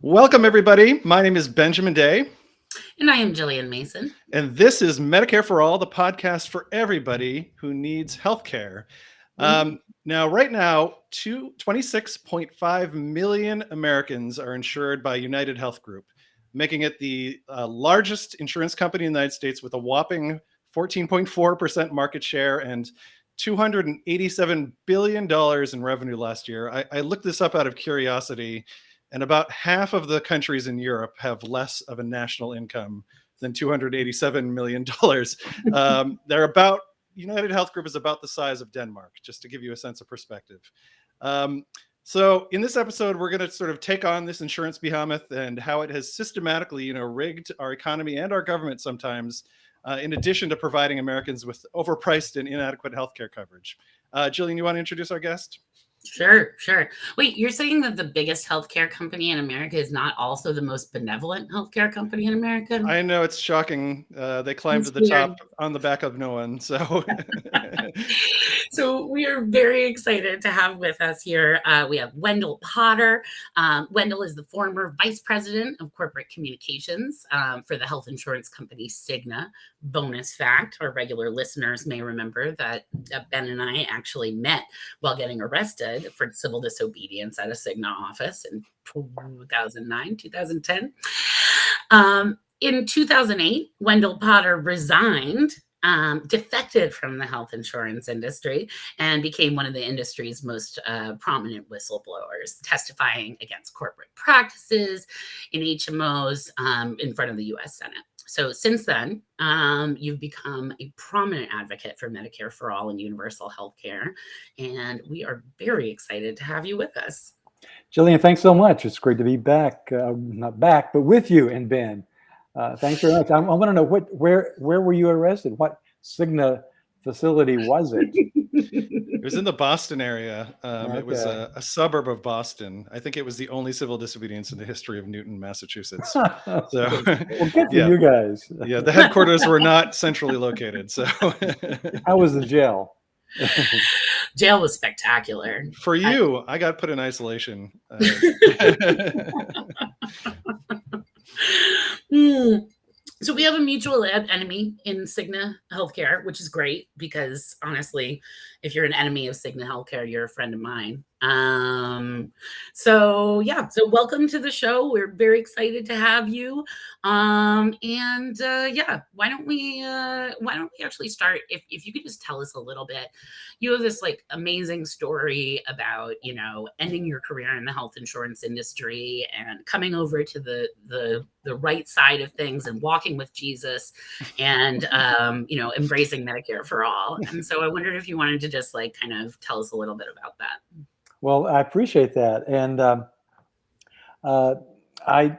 Welcome, everybody. My name is Benjamin Day, And I am Gillian Mason. and this is Medicare for All, the podcast for everybody who needs healthcare. Mhm. Now, right now, 26.5 million Americans are insured by United Health Group, making it the largest insurance company in the United States with a whopping 14.4% market share and $287 billion in revenue last year. I looked this up out of curiosity, and about half of the countries in Europe have less of a national income than $287 million. They're about United Health Group is about the size of Denmark, just to give you a sense of perspective. Um, so in this episode, we're going to sort of take on this insurance behemoth and how it has systematically, rigged our economy and our government sometimes, in addition to providing Americans with overpriced and inadequate healthcare coverage. Jillian, you want to introduce our guest? Sure. Wait, you're saying that the biggest healthcare company in America is not also the most benevolent healthcare company in America? I know it's shocking. They climbed to It's the top weird. on the back of no one. So So we are very excited to have with us here. We have Wendell Potter. Wendell is the former vice president of corporate communications for the health insurance company Cigna. Bonus fact: our regular listeners may remember that Ben and I actually met while getting arrested for civil disobedience at a Cigna office in 2009, 2010. In 2008, Wendell Potter resigned, defected from the health insurance industry, and became one of the industry's most prominent whistleblowers, testifying against corporate practices in HMOs in front of the US Senate. So since then, you've become a prominent advocate for Medicare for All and universal health care. And we are very excited to have you with us. Gillian, thanks so much. It's great to be back, not back, but with you and Ben. Thanks very much. I want to know where were you arrested? What Cigna facility was it? it was in the Boston area. It was Okay. a suburb of Boston. I think it was the only civil disobedience in the history of Newton, Massachusetts. So, Well, good for yeah, you guys. yeah, the headquarters were not centrally located. So, How was the jail? Jail was spectacular. for you, I got put in isolation. So we have a mutual enemy in Cigna Healthcare, which is great because honestly, if you're an enemy of Cigna Healthcare, you're a friend of mine. So welcome to the show. We're very excited to have you. Why don't we actually start? If you could just tell us a little bit. You have this like amazing story about ending your career in the health insurance industry and coming over to the right side of things and walking with Jesus and embracing Medicare for all. And so I wondered if you wanted to just like kind of tell us a little bit about that. Well, I appreciate that. And I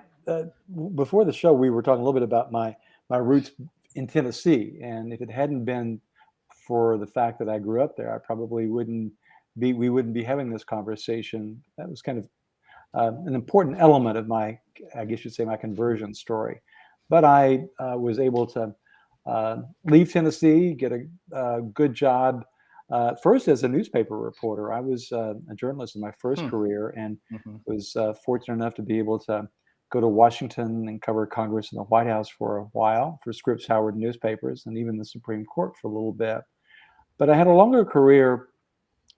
before the show, we were talking a little bit about my roots in Tennessee, and if it hadn't been for the fact that I grew up there, I probably wouldn't be. We wouldn't be having this conversation. That was kind of an important element of my, I guess you'd say, my conversion story. But I was able to leave Tennessee, get a good job. First, as a newspaper reporter, I was a journalist in my first career, and was fortunate enough to be able to go to Washington and cover Congress and the White House for a while for Scripps Howard newspapers, and even the Supreme Court for a little bit. But I had a longer career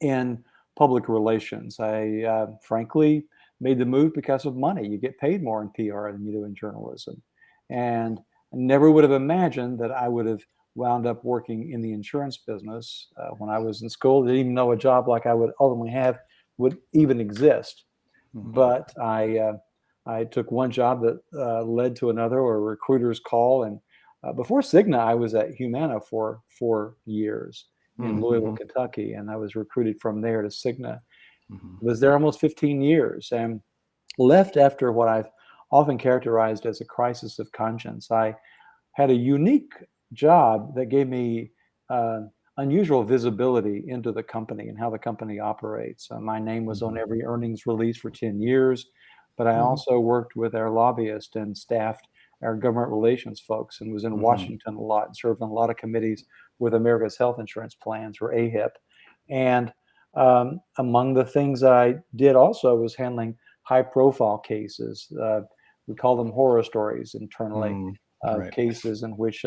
in public relations. I frankly made the move because of money. You get paid more in PR than you do in journalism. And I never would have imagined that I would have wound up working in the insurance business when I was in school. Didn't even know a job like I would ultimately have would even exist. But I took one job that led to another, or a recruiter's call. And before Cigna, I was at Humana for 4 years in Louisville, Kentucky, and I was recruited from there to Cigna. Was there almost 15 years and left after what I've often characterized as a crisis of conscience. I had a unique job that gave me unusual visibility into the company and how the company operates. My name was on every earnings release for 10 years, but I also worked with our lobbyist and staffed our government relations folks, and was in Washington a lot and served on a lot of committees with America's Health Insurance Plans, or AHIP. And among the things I did also was handling high-profile cases. We call them horror stories internally, Right. cases in which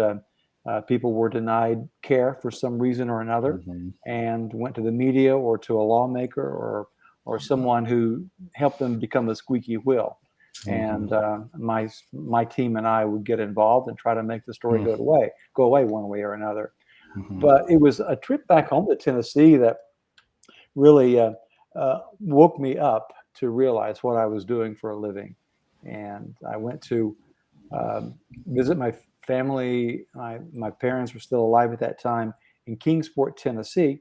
people were denied care for some reason or another, and went to the media or to a lawmaker or someone who helped them become a squeaky wheel. And my team and I would get involved and try to make the story go away one way or another. But it was a trip back home to Tennessee that really woke me up to realize what I was doing for a living. And I went to visit my family. My parents were still alive at that time in Kingsport, Tennessee,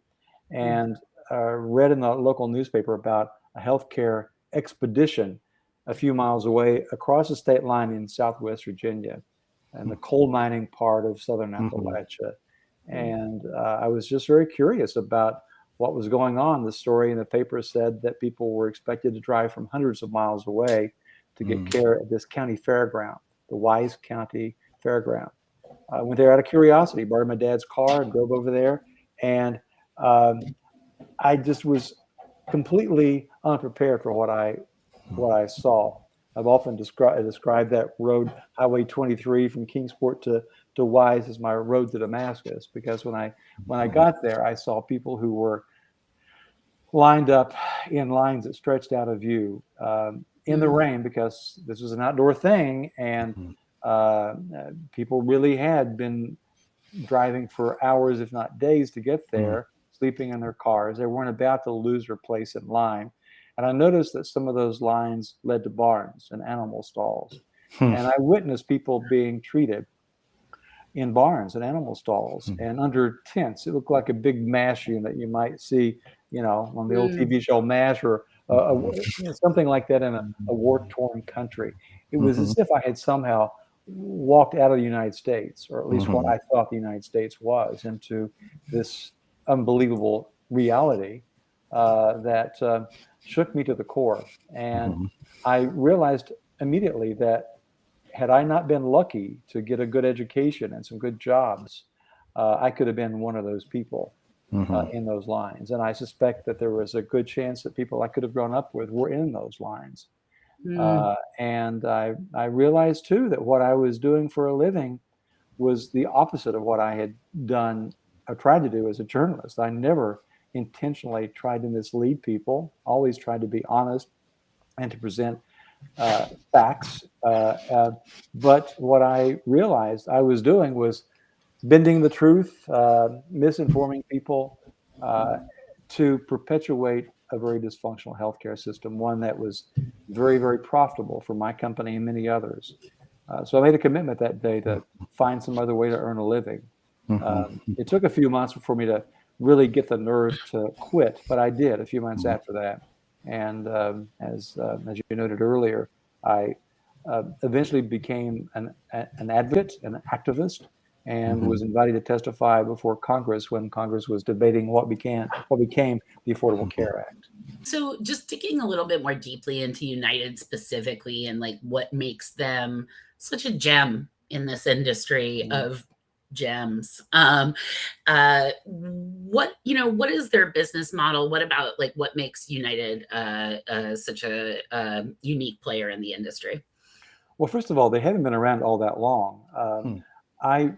and read in the local newspaper about a healthcare expedition a few miles away across the state line in Southwest Virginia and the coal mining part of Southern Appalachia. And I was just very curious about what was going on. The story in the paper said that people were expected to drive from hundreds of miles away to get care at this county fairground, the Wise County Fairground. I went there out of curiosity, borrowed my dad's car and drove over there. And I just was completely unprepared for what I saw. I've often described that road, Highway 23 from Kingsport to Wise, as my road to Damascus, because when I got there, I saw people who were lined up in lines that stretched out of view in the rain, because this was an outdoor thing, and people really had been driving for hours, if not days, to get there, sleeping in their cars. They weren't about to lose their place in line. And I noticed that some of those lines led to barns and animal stalls. And I witnessed people being treated in barns and animal stalls and under tents. It looked like a big MASH unit you might see, on the old TV show MASH, or something like that in a war-torn country. It was as if I had somehow walked out of the United States, or at least what I thought the United States was, into this unbelievable reality that shook me to the core. And I realized immediately that had I not been lucky to get a good education and some good jobs, I could have been one of those people in those lines. And I suspect that there was a good chance that people I could have grown up with were in those lines. And I realized too that what I was doing for a living was the opposite of what I had done or tried to do as a journalist. I never intentionally tried to mislead people, always tried to be honest and to present facts. But what I realized I was doing was bending the truth, misinforming people to perpetuate a very dysfunctional healthcare system, one that was very, very profitable for my company and many others. So I made a commitment that day to find some other way to earn a living. It took a few months for me to really get the nerve to quit, but I did a few months after that. And as you noted earlier, I eventually became an advocate, an activist, and was invited to testify before Congress when Congress was debating what became the Affordable Care Act. So just digging a little bit more deeply into United specifically, and like what makes them such a gem in this industry of gems. What is their business model? What about what makes United such a unique player in the industry? Well, first of all, they haven't been around all that long. I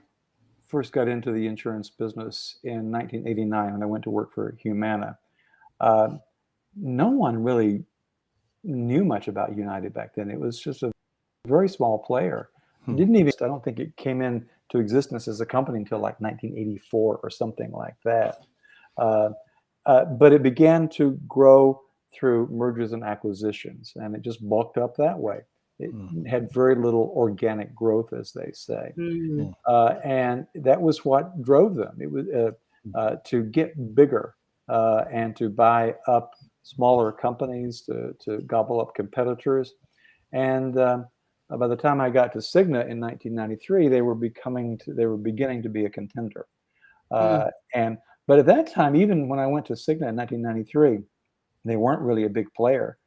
first got into the insurance business in 1989 when I went to work for Humana. No one really knew much about United back then. It was just a very small player. I don't think it came into existence as a company until like 1984 or something like that. But it began to grow through mergers and acquisitions, and it just bulked up that way. It had very little organic growth, as they say. And that was what drove them. It was to get bigger and to buy up smaller companies, to gobble up competitors. And by the time I got to Cigna in 1993, they were beginning to be a contender. But at that time, even when I went to Cigna in 1993, they weren't really a big player.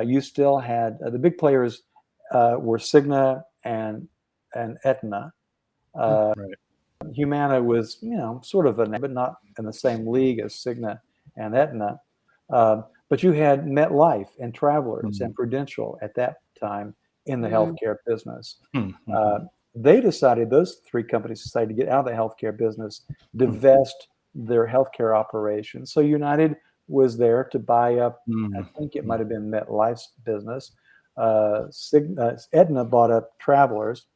You still had the big players were Cigna and Aetna. Humana was, sort of but not in the same league as Cigna and Aetna. But But you had MetLife and Travelers and Prudential at that time in the healthcare business. They decided, those three companies decided to get out of the healthcare business, divest their healthcare operations. So United was there to buy up, I think it might have been MetLife's business. Aetna bought up Travelers.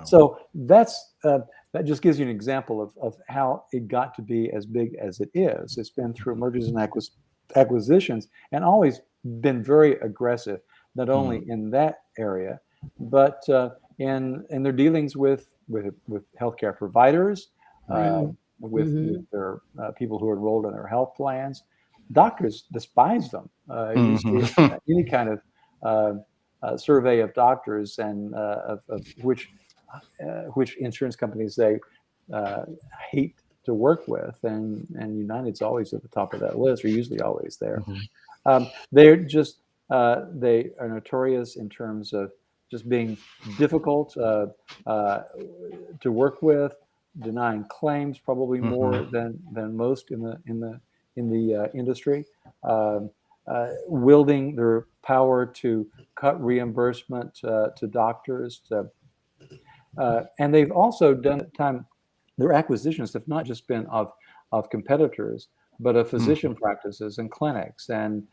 So that's that just gives you an example of how it got to be as big as it is. It's been through mergers and acquisitions, and always been very aggressive, not only in that area, but in their dealings with healthcare providers, with their people who are enrolled in their health plans. Doctors despise them. You see any kind of survey of doctors and of which insurance companies they hate to work with, and United's always at the top of that list, or usually always there. They're just they are notorious in terms of just being difficult to work with, denying claims probably more than most in the industry, wielding their power to cut reimbursement to doctors, and they've also done at the time. Their acquisitions have not just been of competitors, but of physician practices and clinics and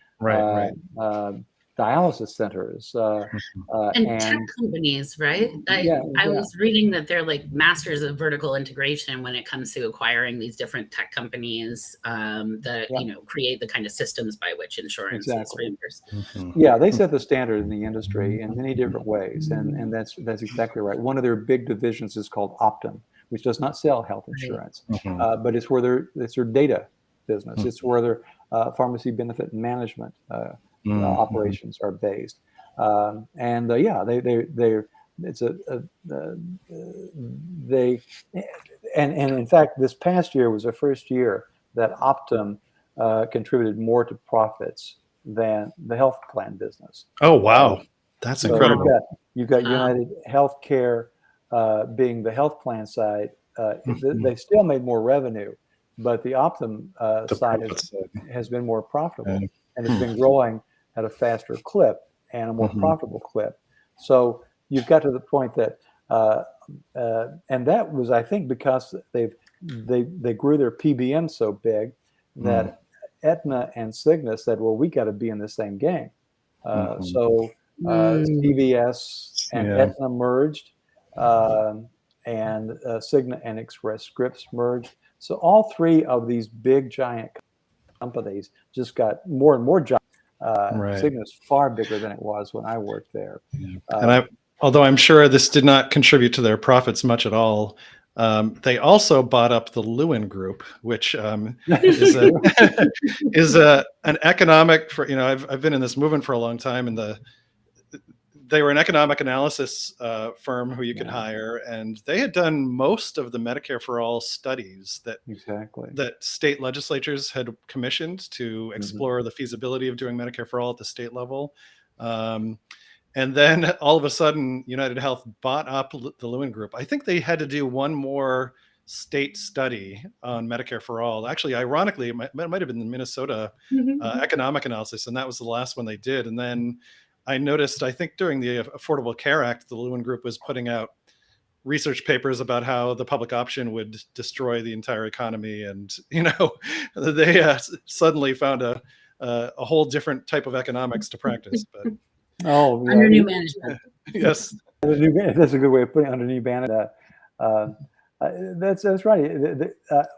dialysis centers and tech companies, right? I was reading that they're like masters of vertical integration when it comes to acquiring these different tech companies that create the kind of systems by which insurance is reimbursed. Yeah, they set the standard in the industry in many different ways, and that's exactly right. One of their big divisions is called Optum, which does not sell health insurance, but it's where it's their data business. It's where their pharmacy benefit management operations are based, and in fact, this past year was the first year that Optum contributed more to profits than the health plan business. Oh wow, that's incredible. You've got United Healthcare being the health plan side. They still made more revenue, but the Optum side has been more profitable, and it's been growing at a faster clip and a more profitable clip. So you've got to the point that, and that was, I think, because they grew their PBM so big that Aetna and Cigna said, well, we got to be in the same game. So CVS and Aetna merged, and Cigna and Express Scripts merged. So all three of these big giant companies just got more and more giant. Cigna's far bigger than it was when I worked there. And although I'm sure this did not contribute to their profits much at all, they also bought up the Lewin Group, which is an economic. I've been in this movement for a long time, and they were an economic analysis firm who you could hire, and they had done most of the Medicare for All studies that state legislatures had commissioned to explore the feasibility of doing Medicare for All at the state level. And then all of a sudden, United Health bought up the Lewin Group. I think they had to do one more state study on Medicare for All. Actually, ironically, it might have been the Minnesota economic analysis, and that was the last one they did. And then I noticed, I think during the Affordable Care Act, the Lewin Group was putting out research papers about how the public option would destroy the entire economy. And, they suddenly found a whole different type of economics to practice. But under new management. Yes. That's a good way of putting it, under new management. That's right.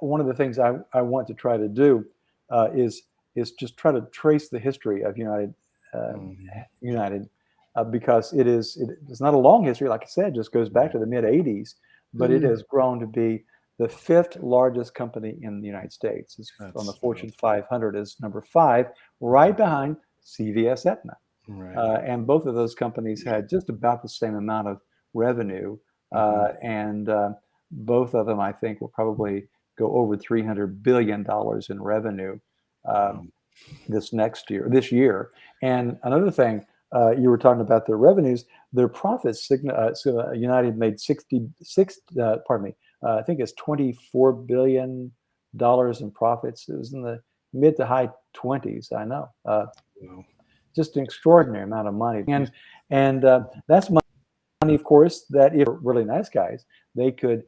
One of the things I want to try to do is just try to trace the history of United, because it's not a long history, like I said, it just goes back to the mid 80s, but it has grown to be the fifth largest company in the United States. It's on the Fortune 500 is number 5, right behind CVS Aetna. And both of those companies had just about the same amount of revenue, and both of them, I think, will probably go over $300 billion in revenue this year. And another thing, you were talking about their revenues, their profits. United made I think it's $24 billion in profits. It was in mid to high 20s. I know, Wow. just an extraordinary amount of money, and that's money, of course, that if really nice guys, they could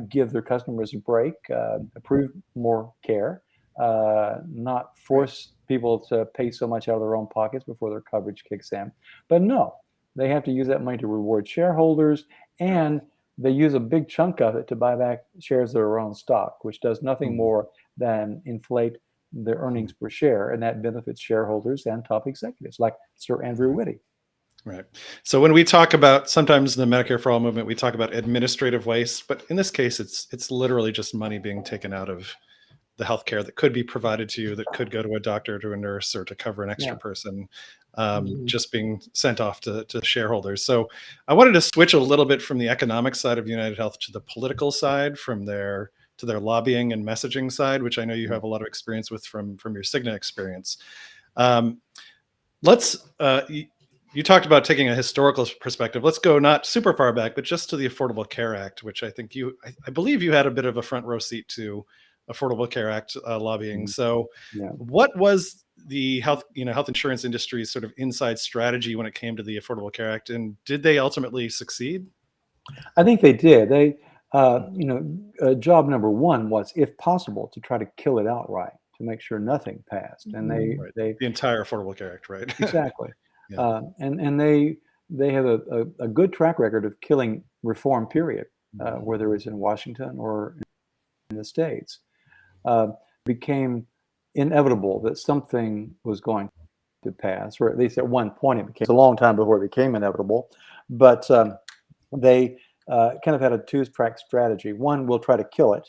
give their customers a break, approve more care, not force people to pay so much out of their own pockets before their coverage kicks in. But no, they have to use that money to reward shareholders, and they use a big chunk of it to buy back shares of their own stock, which does nothing more than inflate their earnings per share, and that benefits shareholders and top executives like Sir Andrew Whitty. Right. So when we talk about, sometimes in the Medicare for All movement, we talk about administrative waste, but in this case, it's literally just money being taken out of the healthcare that could be provided to you, that could go to a doctor, to a nurse, or to cover an extra person, just being sent off to shareholders. So I wanted to switch a little bit from the economic side of United Health to the political side, to their lobbying and messaging side, which I know you have a lot of experience with from your Cigna experience. You talked about taking a historical perspective. Let's go not super far back, but just to the Affordable Care Act, which I think I believe you had a bit of a front row seat to Affordable Care Act lobbying. So what was the health insurance industry's sort of inside strategy when it came to the Affordable Care Act, and did they ultimately succeed? I think they did. They, job number one was, if possible, to try to kill it outright, to make sure nothing passed. And they the entire Affordable Care Act, right? Exactly. And they have a good track record of killing reform, period, whether it's in Washington or in the States. Became inevitable that something was going to pass, or at least at one point it became. A long time before it became inevitable, but they kind of had a two-track strategy. One, we'll try to kill it.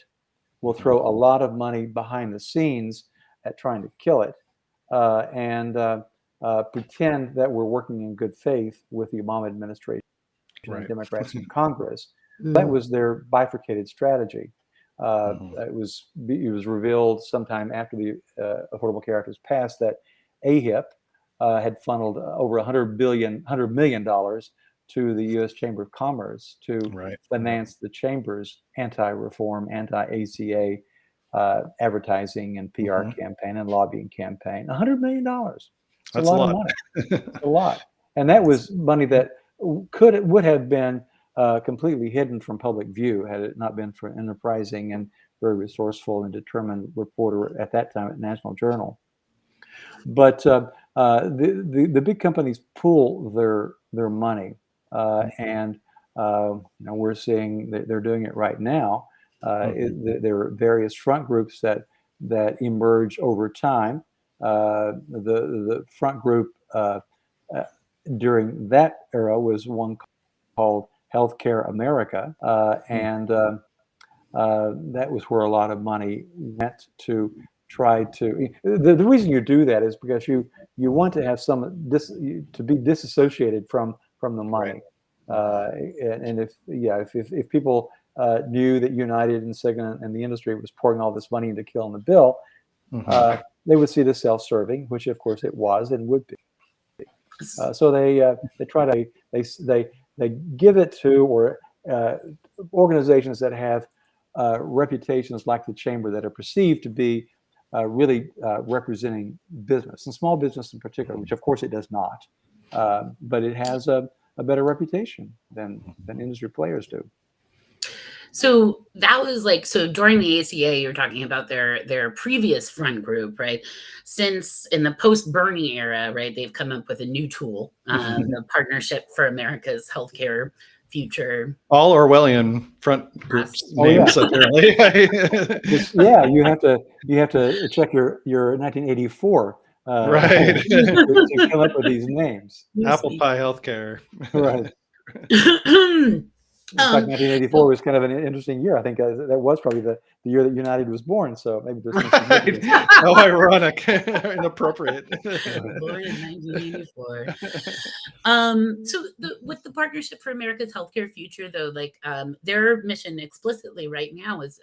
We'll throw a lot of money behind the scenes at trying to kill it, and pretend that we're working in good faith with the Obama administration and Democrats in Congress. That was their bifurcated strategy. It was revealed sometime after the Affordable Care Act was passed that AHIP had funneled over $100 million to the U.S. Chamber of Commerce to finance the chamber's anti-reform, anti-ACA advertising and PR campaign and lobbying campaign. $100 million. That's a lot of money. It's a lot. And that was money that would have been completely hidden from public view had it not been for an enterprising and very resourceful and determined reporter at that time at National Journal. But the big companies pool their money, and we're seeing that they're doing it right now. There are various front groups that emerge over time. The front group during that era was one called Healthcare America, and that was where a lot of money went to try to. The reason you do that is because you want to have to be disassociated from the money, and if people knew that United and Cigna and the industry was pouring all this money into killing the bill, they would see this self-serving, which of course it was and would be. So they try to they give it to organizations that have reputations like the Chamber that are perceived to be really representing business and small business in particular, which of course it does not, but it has a better reputation than industry players do. So that was so during the ACA, you're talking about their previous front group, right? Since in the post-Bernie era, right, they've come up with a new tool, the Partnership for America's Healthcare Future. All Orwellian front groups names, apparently. You have to check your 1984 to come up with these names. Apple Pie Healthcare. Right. In fact, 1984 was kind of an interesting year. I think that was probably the year that United was born. So maybe there's some significance. How ironic, inappropriate. Born in 1984. So with the Partnership for America's Healthcare Future, though, their mission explicitly right now is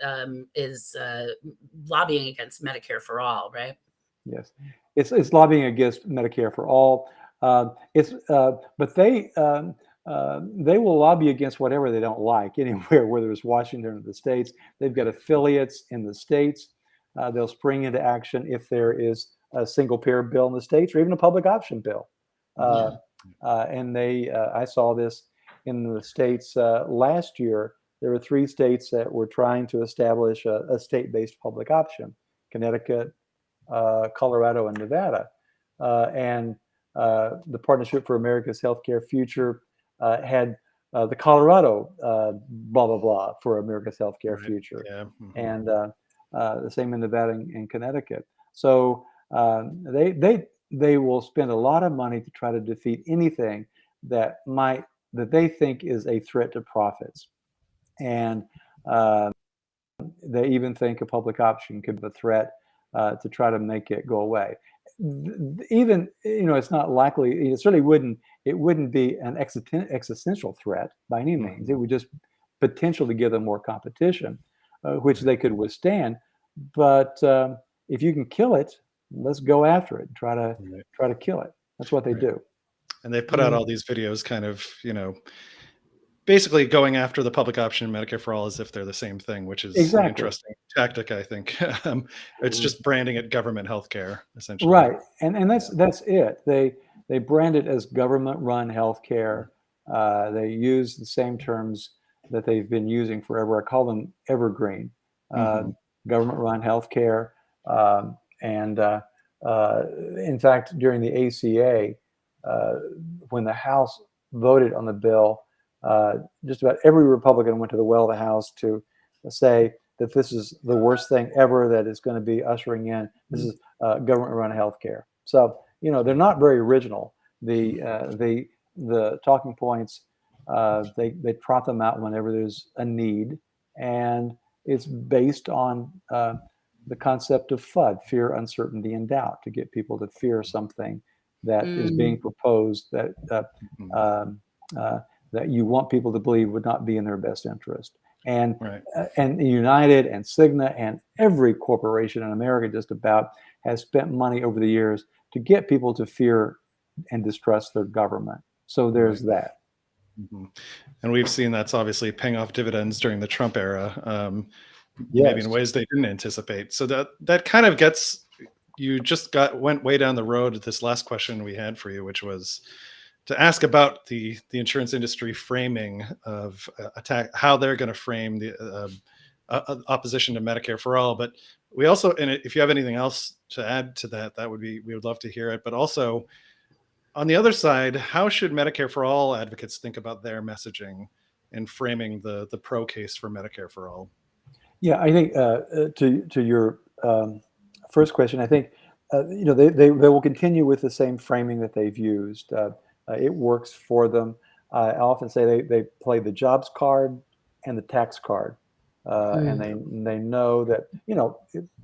lobbying against Medicare for All, right? Yes, it's lobbying against Medicare for All. But they will lobby against whatever they don't like anywhere, whether it's Washington or the states. They've got affiliates in the states. they'll spring into action if there is a single payer bill in the states or even a public option bill. And I saw this in the states last year. There were 3 states that were trying to establish a state-based public option: Connecticut, Colorado, and Nevada. And the Partnership for America's Healthcare Future had the Colorado blah, blah, blah for America's Healthcare Future. Yeah. And the same in Nevada and Connecticut. So they will spend a lot of money to try to defeat anything that they think is a threat to profits. And they even think a public option could be a threat to try to make it go away. Even, it's not likely, it certainly wouldn't be an existential threat by any means. It would just potentially give them more competition, which they could withstand. But if you can kill it, let's go after it and try to kill it. That's what they do. And they put out all these videos kind of, basically going after the public option and Medicare for all as if they're the same thing, which is an interesting tactic, I think. It's just branding it government healthcare, essentially. Right. And that's it. They brand it as government-run healthcare. They use the same terms that they've been using forever. I call them evergreen. Government-run healthcare. And in fact, during the ACA, when the House voted on the bill, just about every Republican went to the well of the House to say that this is the worst thing ever that is going to be ushering in. This is government-run healthcare. So, they're not very original. The talking points, they trot them out whenever there's a need, and it's based on the concept of FUD, fear, uncertainty, and doubt, to get people to fear something that is being proposed that you want people to believe would not be in their best interest. And and United and Cigna and every corporation in America just about has spent money over the years to get people to fear and distrust their government. So there's that. And we've seen that's obviously paying off dividends during the Trump era, maybe in ways they didn't anticipate. So that kind of gets, you just went way down the road. This last question we had for you, which was to ask about the insurance industry framing of how they're going to frame the opposition to Medicare for all. But we also, and if you have anything else to add to that, we would love to hear it. But also, on the other side, how should Medicare for all advocates think about their messaging and framing the pro case for Medicare for all? Yeah, I think to your first question, I think they will continue with the same framing that they've used. It works for them. I often say they play the jobs card and the tax card, and they know that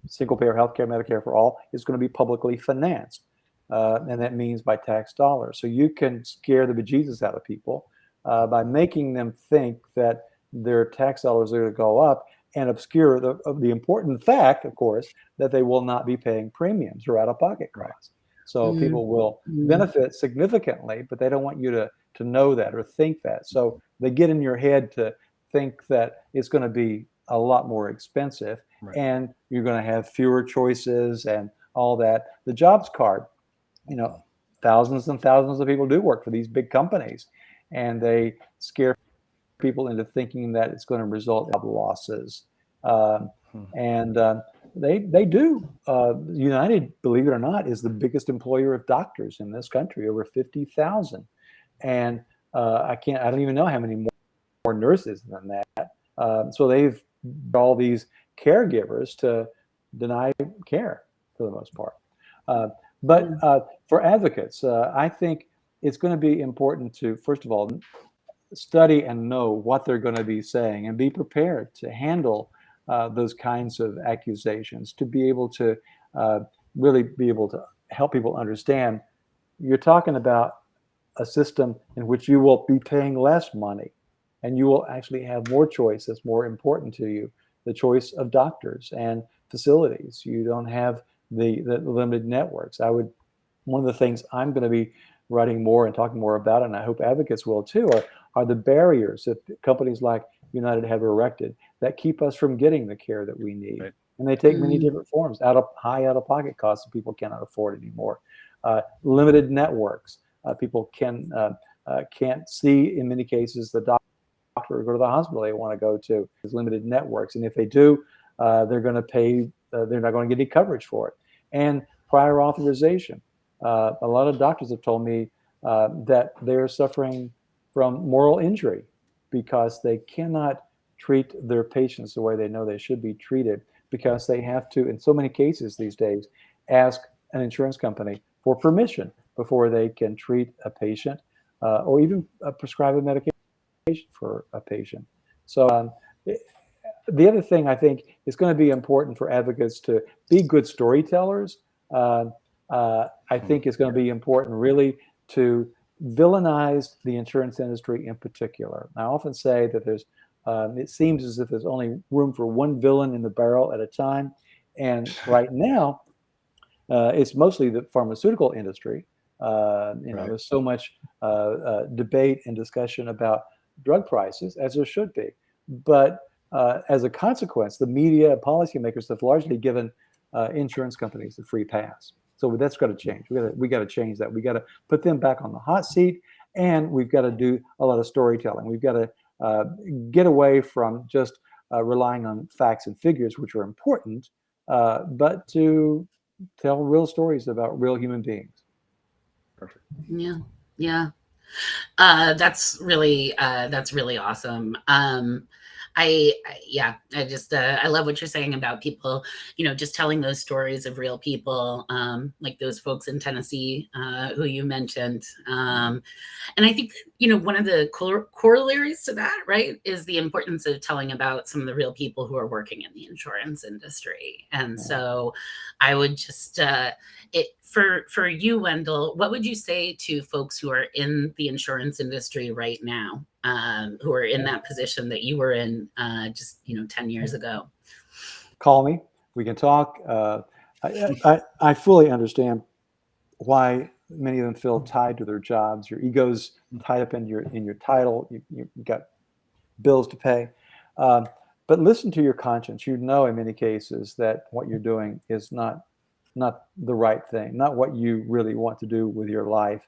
single payer healthcare, Medicare for all, is going to be publicly financed, and that means by tax dollars. So you can scare the bejesus out of people by making them think that their tax dollars are going to go up, and obscure the important fact, of course, that they will not be paying premiums or out-of-pocket costs. So people will benefit significantly, but they don't want you to know that or think that. So they get in your head to think that it's going to be a lot more expensive, and you're going to have fewer choices and all that. The jobs card, thousands and thousands of people do work for these big companies, and they scare people into thinking that it's going to result in job losses. And they do. United, believe it or not, is the biggest employer of doctors in this country, over 50,000. And I don't even know how many more nurses than that. So they've all these caregivers to deny care for the most part. But for advocates, I think it's going to be important to, first of all, study and know what they're going to be saying and be prepared to handle those kinds of accusations, to be able to really be able to help people understand you're talking about a system in which you will be paying less money and you will actually have more choice that's more important to you, the choice of doctors and facilities. You don't have the limited networks. One of the things I'm going to be writing more and talking more about, and I hope advocates will too, are the barriers that companies like United have erected that keep us from getting the care that we need. and they take many different forms. High out-of-pocket costs that people cannot afford anymore. Limited networks. People can't see, in many cases, the doctor or go to the hospital they want to go to. There's limited networks, and if they do, they're going to pay. They're not going to get any coverage for it. And prior authorization. A lot of doctors have told me that they're suffering from moral injury because they cannot treat their patients the way they know they should be treated, because they have to, in so many cases these days, ask an insurance company for permission before they can treat a patient or even prescribe a medication for a patient. So the other thing I think is going to be important for advocates to be good storytellers. I think it's going to be important really to villainize the insurance industry in particular. I often say that it seems as if there's only room for one villain in the barrel at a time. And right now, it's mostly the pharmaceutical industry. There's so much debate and discussion about drug prices, as there should be. But as a consequence, the media and policymakers have largely given insurance companies the free pass. So that's got to change. We got to change that. We got to put them back on the hot seat, and we've got to do a lot of storytelling. We've got to get away from just relying on facts and figures, which are important, but to tell real stories about real human beings. Perfect. Yeah. That's really awesome. I love what you're saying about people, just telling those stories of real people, like those folks in Tennessee who you mentioned. And I think, one of the corollaries to that, right, is the importance of telling about some of the real people who are working in the insurance industry. And so I would just, for you, Wendell, what would you say to folks who are in the insurance industry right now, who are in that position that you were in just 10 years ago? Call me. We can talk. I fully understand why many of them feel tied to their jobs. Your ego's tied up in your title. You've got bills to pay. But listen to your conscience. In many cases that what you're doing is not the right thing, not what you really want to do with your life.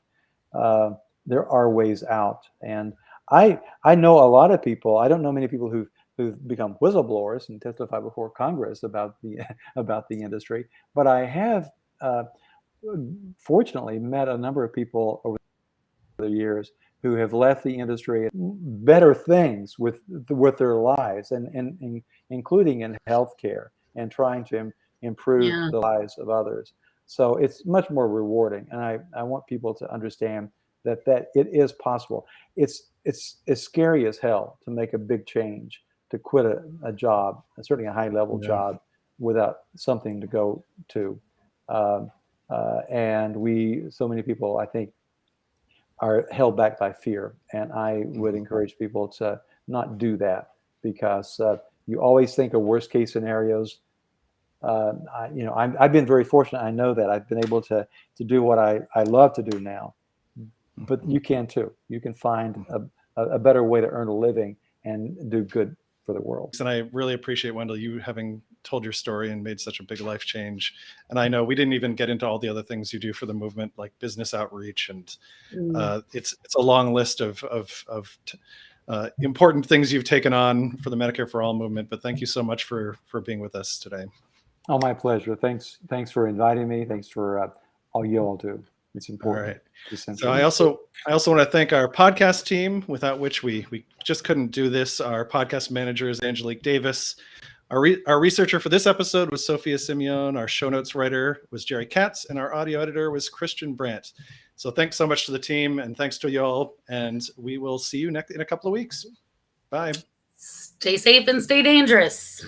There are ways out. And I know a lot of people. I don't know many people who've become whistleblowers and testify before Congress about the industry, but I have fortunately met a number of people over the years who have left the industry better things with their lives, and including in healthcare and trying to improve the lives of others. So it's much more rewarding, and I want people to understand that it is possible. It's as scary as hell to make a big change, to quit a job, certainly a high-level job, without something to go to. And so many people, I think, are held back by fear. And I would encourage people to not do that, because you always think of worst-case scenarios. I've been very fortunate. I know that I've been able to do what I love to do now. But you can too. You can find a better way to earn a living and do good for the world. And I really appreciate, Wendell, you having told your story and made such a big life change. And I know we didn't even get into all the other things you do for the movement, like business outreach, and it's a long list of important things you've taken on for the Medicare for All movement. But thank you so much for being with us today. Oh, my pleasure. Thanks for inviting me. Thanks for all you all do. It's important. All right. So I also want to thank our podcast team, without which we just couldn't do this. Our podcast manager is Angelique Davis. Our researcher for this episode was Sophia Simeon. Our show notes writer was Jerry Katz, and our audio editor was Christian Brandt. So thanks so much to the team, and thanks to you all. And we will see you in a couple of weeks. Bye. Stay safe and stay dangerous.